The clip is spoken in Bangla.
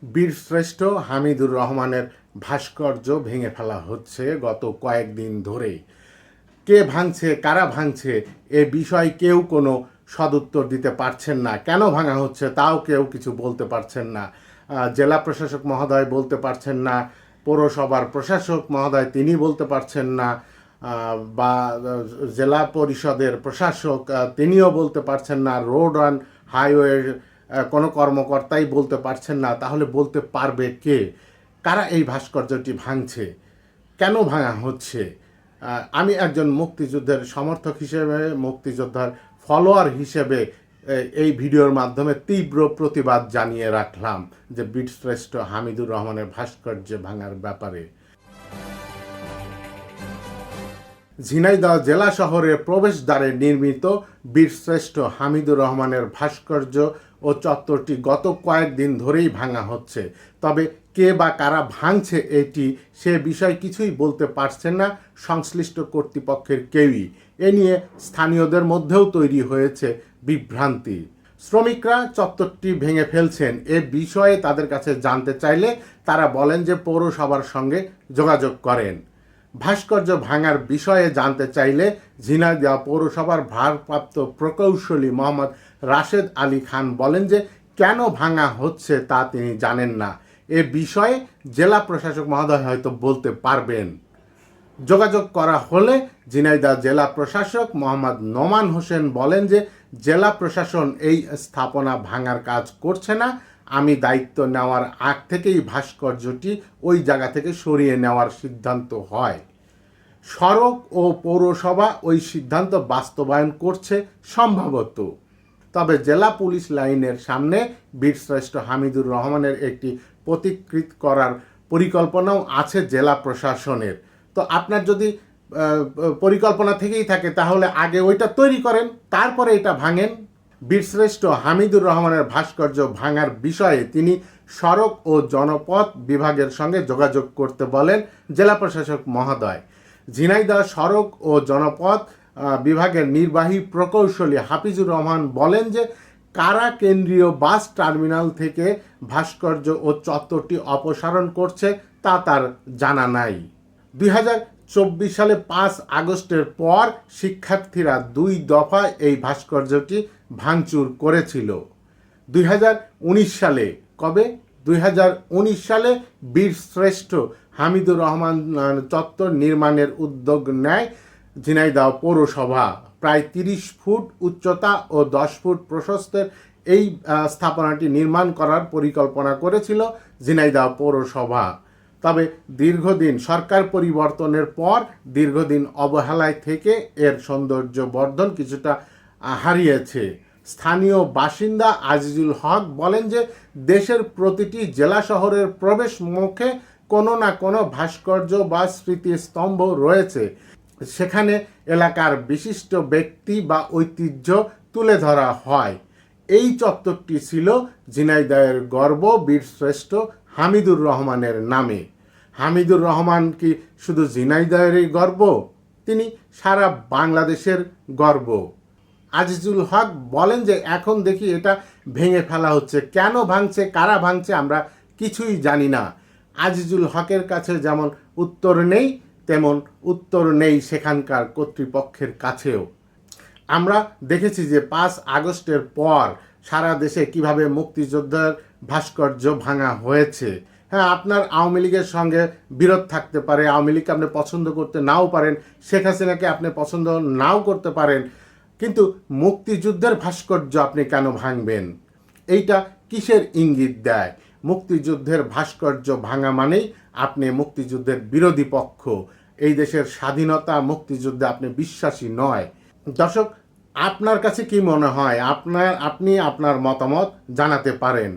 বীরশ্রেষ্ঠ হামিদুর রহমানের ভাস্কর্য ভেঙে ফেলা হচ্ছে গত কয়েকদিন ধরেই। কে ভাঙছে, কারা ভাঙছে, এ বিষয়ে কেউ কোনো সদুত্তর দিতে পারছেন না। কেন ভাঙা হচ্ছে তাও কেউ কিছু বলতে পারছেন না। জেলা প্রশাসক মহোদয় বলতে পারছেন না, পৌরসভার প্রশাসক মহোদয় তিনি বলতে পারছেন না, বা জেলা পরিষদের প্রশাসক তিনিও বলতে পারছেন না, রোড অ্যান্ড হাইওয়ের কোনো কর্মকর্তাই বলতে পারছেন না। তাহলে বলতে পারবে কে? কারা এই ভাস্কর্যটি ভাঙছে, কেন ভাঙা হচ্ছে? আমি একজন মুক্তিযুদ্ধের সমর্থক হিসেবে, মুক্তিযোদ্ধার ফলোয়ার হিসেবে এই ভিডিওর মাধ্যমে তীব্র প্রতিবাদ জানিয়ে রাখলাম যে বীরশ্রেষ্ঠ হামিদুর রহমানের ভাস্কর্য ভাঙার ব্যাপারে। ঝিনাইদহ জেলা শহরের প্রবেশদ্বারে নির্মিত বীরশ্রেষ্ঠ হামিদুর রহমানের ভাস্কর্য ও চত্বরটি গত কয়েকদিন ধরেই ভাঙা হচ্ছে। তবে কে বা কারা ভাঙছে এটি সে বিষয় কিছুই বলতে পারছেন না সংশ্লিষ্ট কর্তৃপক্ষের কেউই। এ নিয়ে স্থানীয়দের মধ্যেও তৈরি হয়েছে বিভ্রান্তি। শ্রমিকরা চত্বরটি ভেঙে ফেলছেন এ বিষয়ে তাদের কাছে জানতে চাইলে তারা বলেন যে পৌরসভার সঙ্গে যোগাযোগ করেন। ভাস্কর্য ভাঙার বিষয়ে জানতে চাইলে ঝিনাইদহ পৌরসভার ভারপ্রাপ্ত প্রকৌশলী মোহাম্মদ রাশেদ আলী খান বলেন যে কেন ভাঙা হচ্ছে তা তিনি জানেন না। এ বিষয়ে জেলা প্রশাসক মহোদয় হয়তো বলতে পারবেন। যোগাযোগ করা হলে ঝিনাইদহ জেলা প্রশাসক মোহাম্মদ নোমান হোসেন বলেন যে জেলা প্রশাসন এই স্থাপনা ভাঙার কাজ করছে না। আমি দায়িত্ব নেওয়ার আগ থেকেই ভাস্কর্যটি ওই জায়গা থেকে সরিয়ে নেওয়ার সিদ্ধান্ত হয়। সড়ক ও পৌরসভা ওই সিদ্ধান্ত বাস্তবায়ন করছে সম্ভবত। তবে জেলা পুলিশ লাইনের সামনে বীরশ্রেষ্ঠ হামিদুর রহমানের একটি প্রতিকৃতি করার পরিকল্পনাও আছে জেলা প্রশাসনের। তো আপনার যদি পরিকল্পনা থেকেই থাকে তাহলে আগে ওইটা তৈরি করেন, তারপরে এটা ভাঙেন। বীরশ্রেষ্ঠ হামিদুর রহমানের ভাস্কর্য ভাঙার বিষয়ে তিনি সড়ক ও জনপথ বিভাগের সঙ্গে যোগাযোগ করতে বলেন জেলা প্রশাসক মহোদয়। ঝিনাইদহ সড়ক ও জনপথ বিভাগের নির্বাহী প্রকৌশলী হাফিজুর রহমান বলেন যে কারা কেন্দ্রীয় বাস টার্মিনাল থেকে ভাস্কর্য ও চত্বরটি অপসারণ করছে তা তার জানা নাই। 2024 সালে 5 আগস্টের পর শিক্ষার্থীরা 2 দফায় এই ভাস্কর্যটি ভাঙচুর করেছিল। 2019 সালে কবে? 2019 সালে বীরশ্রেষ্ঠ হামিদুর রহমান চত্বর নির্মাণের উদ্যোগ নেয় ঝিনাইদহ পৌরসভা। প্রায় 30 ফুট উচ্চতা ও 10 ফুট প্রশস্তের এই স্থাপনাটি নির্মাণ করার পরিকল্পনা করেছিল ঝিনাইদহ পৌরসভা। তবে দীর্ঘদিন সরকার পরিবর্তনের পর দীর্ঘদিন অবহেলায় থেকে এর সৌন্দর্য বর্ধন কিছুটা হারিয়েছে। স্থানীয় বাসিন্দা আজিজুল হক বলেন যে দেশের প্রতিটি জেলা শহরের প্রবেশ মুখে কোনো না কোনো ভাস্কর্য বা স্মৃতিস্তম্ভ রয়েছে। সেখানে এলাকার বিশিষ্ট ব্যক্তি বা ঐতিহ্য তুলে ধরা হয়। এই চত্বরটি ছিল ঝিনাইদহের গর্ব বীরশ্রেষ্ঠ হামিদুর রহমানের নামে। হামিদুর রহমান কি শুধু ঝিনাইদহেরই গর্ব? তিনি সারা বাংলাদেশের গর্ব। আজিজুল হক বলেন যে এখন দেখি এটা ভেঙে ফেলা হচ্ছে, কেন ভাঙছে, কারা ভাঙছে আমরা কিছুই জানি না। আজিজুল হকের কাছে যেমন উত্তর নেই তেমন উত্তর নেই সেখানকার কর্তৃপক্ষের কাছেও। আমরা দেখেছি যে 5 আগস্টের পর সারা দেশে কিভাবে মুক্তিযোদ্ধার ভাস্কর্য ভাঙা হয়েছে। হ্যাঁ, আপনার আওয়ামী লীগের সঙ্গে বিরোধ থাকতে পারে, আওয়ামী লীগকে আপনি পছন্দ করতে নাও পারেন, শেখ হাসিনাকে আপনি পছন্দ নাও করতে পারেন, কিন্তু মুক্তিযুদ্ধের ভাস্কর্য আপনি কেন ভাঙবেন? এইটা কিসের ইঙ্গিত দেয়? মুক্তিযুদ্ধের ভাস্কর্য ভাঙা মানেই আপনি মুক্তিযুদ্ধের বিরোধী পক্ষ, এই দেশের স্বাধীনতা মুক্তিযুদ্ধে আপনি বিশ্বাসী নয়। দর্শক, আপনার কাছে কি মনে হয়? আপনি আপনার মতামত জানাতে পারেন।